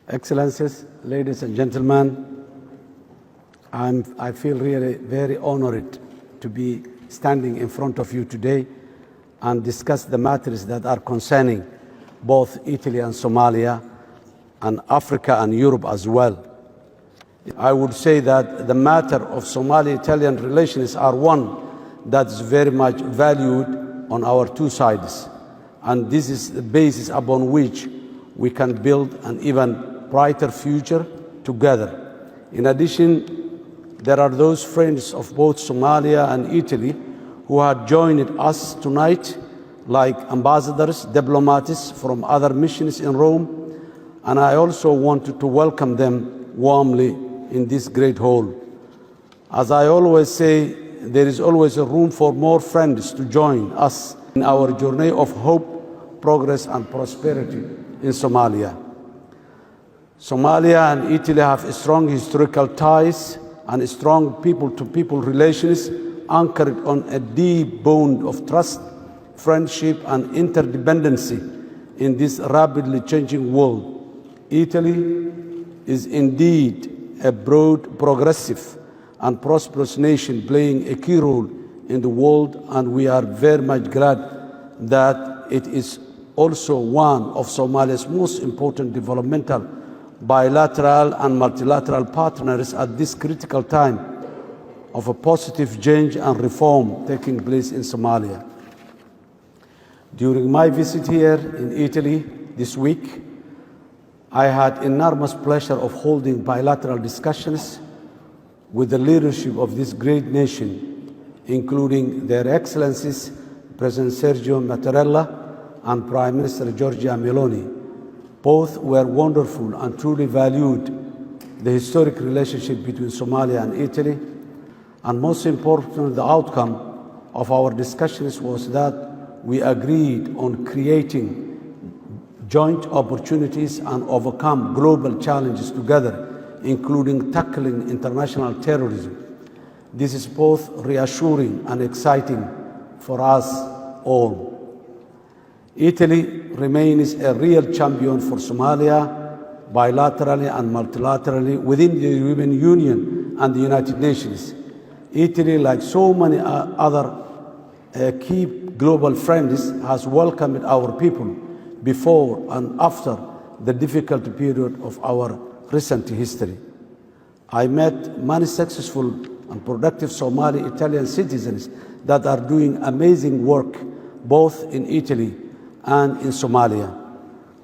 Excellencies, ladies and gentlemen, I feel really very honored to be standing in front of you today and discuss the matters that are concerning both Italy and Somalia and Africa and Europe as well. I would say that the matter of Somali-Italian relations are one that is very much valued on our two sides, and this is the basis upon which we can build an even brighter future together. In addition, there are those friends of both Somalia and Italy who have joined us tonight, like ambassadors, diplomats from other missions in Rome, and I also wanted to welcome them warmly in this great hall. As I always say, there is always a room for more friends to join us in our journey of hope, progress and prosperity in Somalia. Somalia and Italy have strong historical ties and strong people-to-people relations anchored on a deep bond of trust, friendship and interdependency in this rapidly changing world. Italy is indeed a broad, progressive and prosperous nation playing a key role in the world, and we are very much glad that it is also one of Somalia's most important developmental, bilateral and multilateral partners at this critical time of a positive change and reform taking place in Somalia. During my visit here in Italy this week, I had enormous pleasure of holding bilateral discussions with the leadership of this great nation, including Their Excellencies President Sergio Mattarella and Prime Minister Giorgia Meloni. Both were wonderful and truly valued the historic relationship between Somalia and Italy, and most importantly, the outcome of our discussions was that we agreed on creating joint opportunities and overcome global challenges together, including tackling international terrorism. This is both reassuring and exciting for us all. Italy remains a real champion for Somalia, bilaterally and multilaterally within the European Union and the United Nations. Italy, like so many other key global friends, has welcomed our people before and after the difficult period of our recent history. I met many successful and productive Somali-Italian citizens that are doing amazing work both in Italy and in Somalia.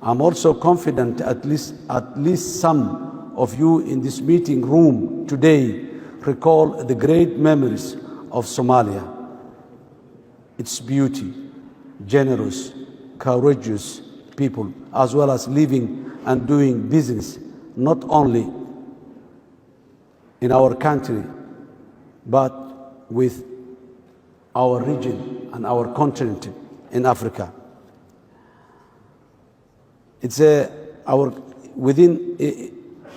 I'm also confident at least some of you in this meeting room today recall the great memories of Somalia, its beauty, generous, courageous people, as well as living and doing business, not only in our country, but with our region and our continent in Africa. It's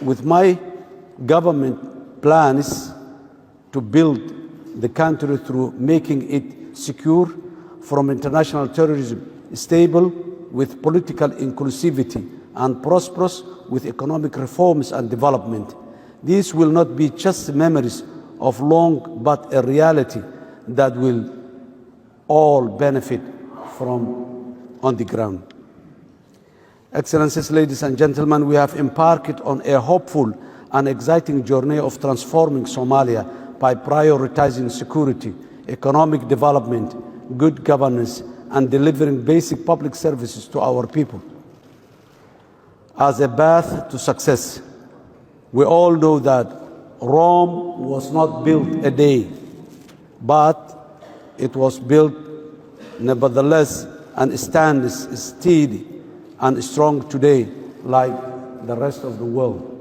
with my government plans to build the country through making it secure from international terrorism, stable with political inclusivity, and prosperous with economic reforms and development. These will not be just memories of long, but a reality that will all benefit from on the ground. Excellencies, ladies and gentlemen, we have embarked on a hopeful and exciting journey of transforming Somalia by prioritizing security, economic development, good governance, and delivering basic public services to our people. As a path to success, we all know that Rome was not built a day, but it was built nevertheless and stands steady and strong today like the rest of the world.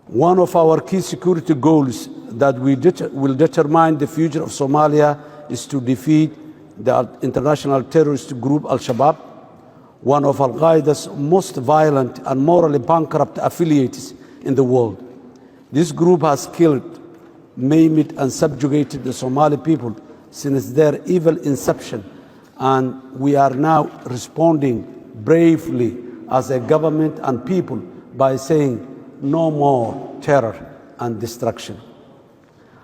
One of our key security goals that will determine the future of Somalia is to defeat the international terrorist group Al-Shabaab, one of Al-Qaeda's most violent and morally bankrupt affiliates in the world. This group has killed, maimed and subjugated the Somali people since their evil inception, and we are now responding bravely as a government and people by saying no more terror and destruction.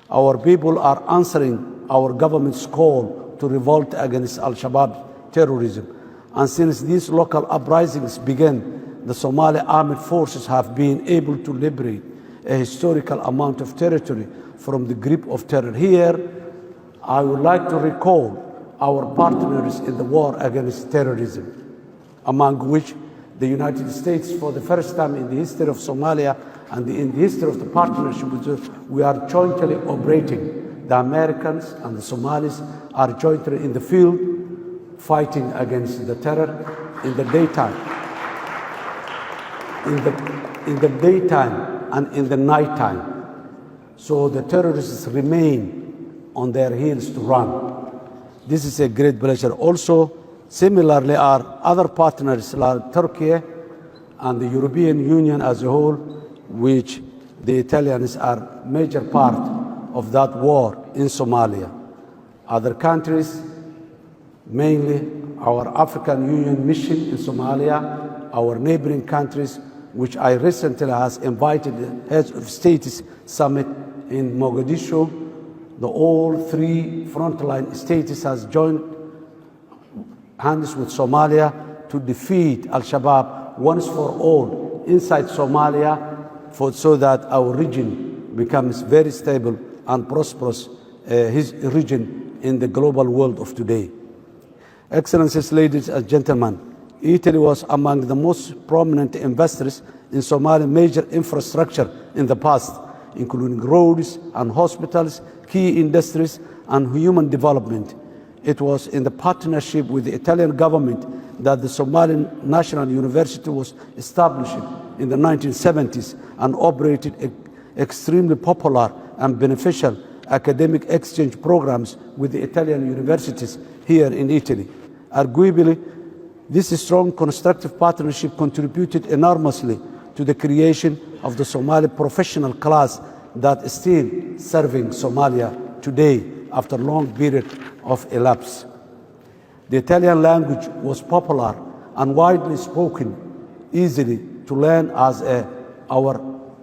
Our people are answering our government's call to revolt against Al-Shabaab terrorism. And since these local uprisings began, the Somali armed forces have been able to liberate a historical amount of territory from the grip of terror. Here, I would like to recall our partners in the war against terrorism, among which the United States, for the first time in the history of Somalia and in the history of the partnership, we are jointly operating. The Americans and the Somalis are jointly in the field fighting against the terror in the daytime. In the daytime and in the nighttime. So the terrorists remain on their heels to run. This is a great pleasure. Also, similarly, our other partners like Turkey and the European Union as a whole, which the Italians are major part of that war in Somalia. Other countries, mainly our African Union mission in Somalia, our neighboring countries, which I recently has invited the heads of states summit in Mogadishu. All three frontline states has joined hands with Somalia to defeat Al-Shabaab once for all inside Somalia, so that our region becomes very stable and prosperous, his region in the global world of today. Excellencies, ladies and gentlemen, Italy was among the most prominent investors in Somali major infrastructure in the past, including roads and hospitals, key industries, and human development. It was in the partnership with the Italian government that the Somali National University was established in the 1970s and operated extremely popular and beneficial academic exchange programs with the Italian universities here in Italy. Arguably, this strong constructive partnership contributed enormously to the creation of the Somali professional class that is still serving Somalia today after a long period of elapse. The Italian language was popular and widely spoken, easily to learn as our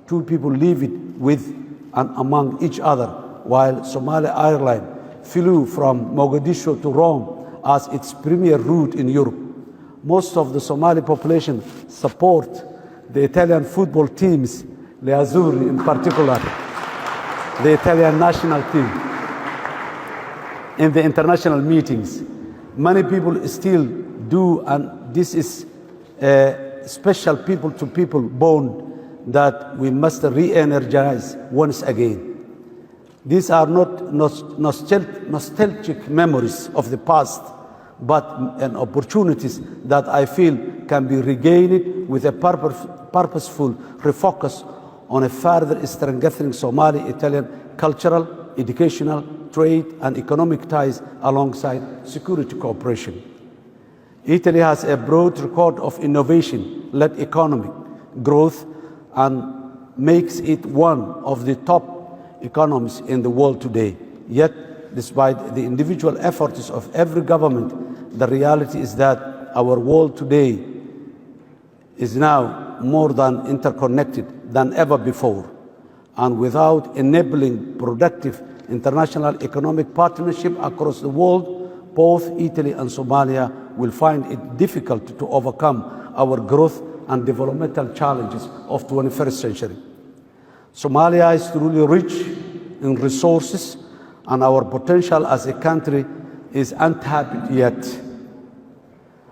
two people live it with and among each other, while Somali Airlines flew from Mogadishu to Rome as its premier route in Europe. Most of the Somali population support the Italian football teams, Le Azzurri in particular, the Italian national team. In the international meetings, many people still do, and this is a special people-to-people bond that we must re-energize once again. These are not nostalgic memories of the past, but opportunities that I feel can be regained with a purposeful refocus on a further strengthening Somali-Italian cultural, educational, trade, and economic ties alongside security cooperation. Italy has a broad record of innovation-led economic growth and makes it one of the top economies in the world today. Yet, despite the individual efforts of every government, the reality is that our world today is now more than interconnected than ever before. And without enabling productive international economic partnership across the world, both Italy and Somalia will find it difficult to overcome our growth and developmental challenges of the 21st century. Somalia is truly rich in resources, and our potential as a country is untapped yet.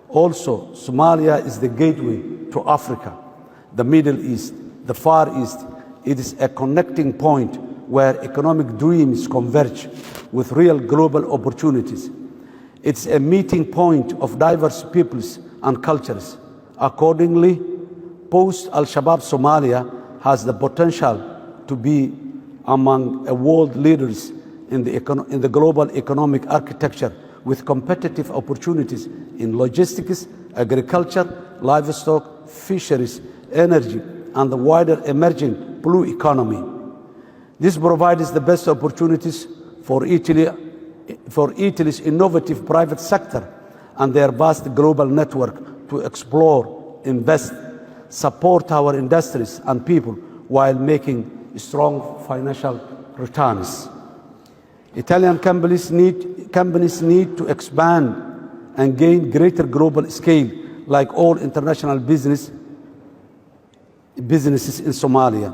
Also, Somalia is the gateway to Africa, the Middle East, the Far East. It is a connecting point where economic dreams converge with real global opportunities. It's a meeting point of diverse peoples and cultures. Accordingly, post-Al-Shabaab Somalia has the potential to be among world leaders in the global economic architecture, with competitive opportunities in logistics, agriculture, livestock, fisheries, energy, and the wider emerging blue economy. This provides the best opportunities for Italy's innovative private sector and their vast global network to explore invest, support our industries and people while making strong financial returns. Italian companies need to expand and gain greater global scale like all international businesses in Somalia.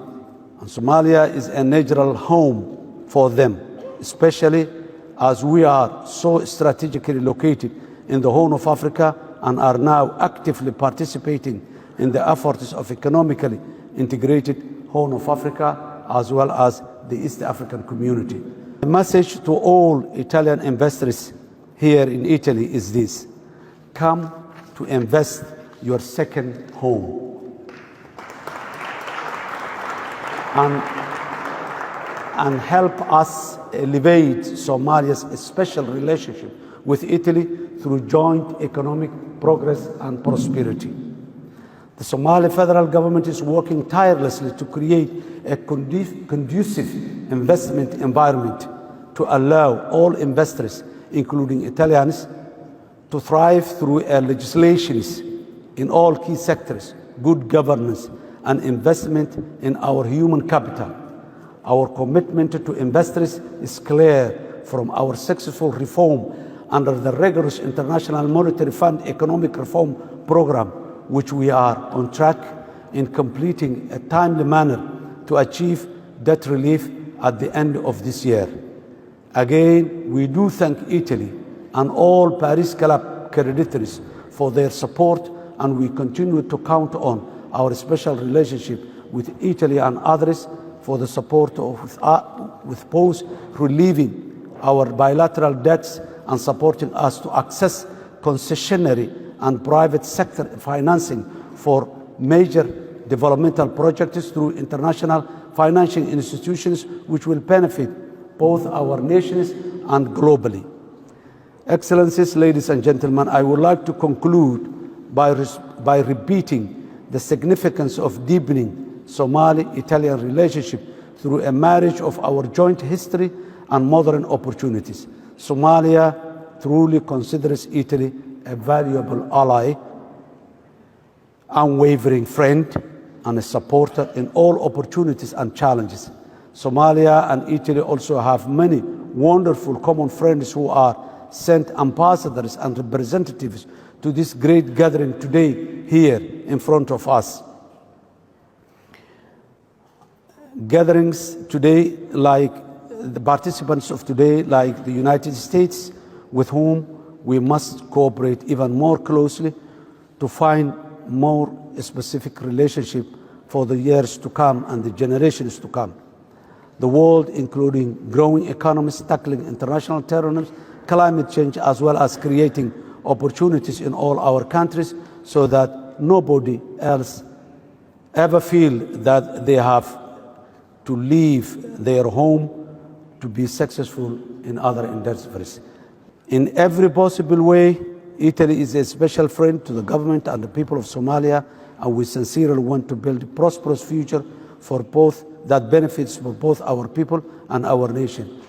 And Somalia is a natural home for them, especially as we are so strategically located in the Horn of Africa and are now actively participating in the efforts of economically integrated Horn of Africa as well as the East African community. The message to all Italian investors here in Italy is this: come to invest your second home. And help us elevate Somalia's special relationship with Italy through joint economic progress and prosperity. The Somali federal government is working tirelessly to create a conducive investment environment to allow all investors, including Italians, to thrive through legislations in all key sectors, good governance, and investment in our human capital. Our commitment to investors is clear from our successful reform under the rigorous International Monetary Fund Economic Reform Program, which we are on track in completing a timely manner to achieve debt relief at the end of this year. Again, we do thank Italy and all Paris Club creditors for their support, and we continue to count on our special relationship with Italy and others for the support with both relieving our bilateral debts and supporting us to access concessionary and private sector financing for major developmental projects through international financing institutions, which will benefit both our nations and globally. Excellencies, ladies and gentlemen, I would like to conclude by repeating the significance of deepening Somali-Italian relationship through a marriage of our joint history and modern opportunities. Somalia truly considers Italy a valuable ally, unwavering friend, and a supporter in all opportunities and challenges. Somalia and Italy also have many wonderful common friends who are sent ambassadors and representatives to this great gathering today here in front of us. Gatherings today, like the participants of today, like the United States, with whom we must cooperate even more closely to find more specific relationship for the years to come and the generations to come. The world, including growing economies, tackling international terrorism, climate change, as well as creating opportunities in all our countries so that nobody else ever feel that they have to leave their home to be successful in other endeavors. In every possible way, Italy is a special friend to the government and the people of Somalia, and we sincerely want to build a prosperous future for both that benefits for both our people and our nation.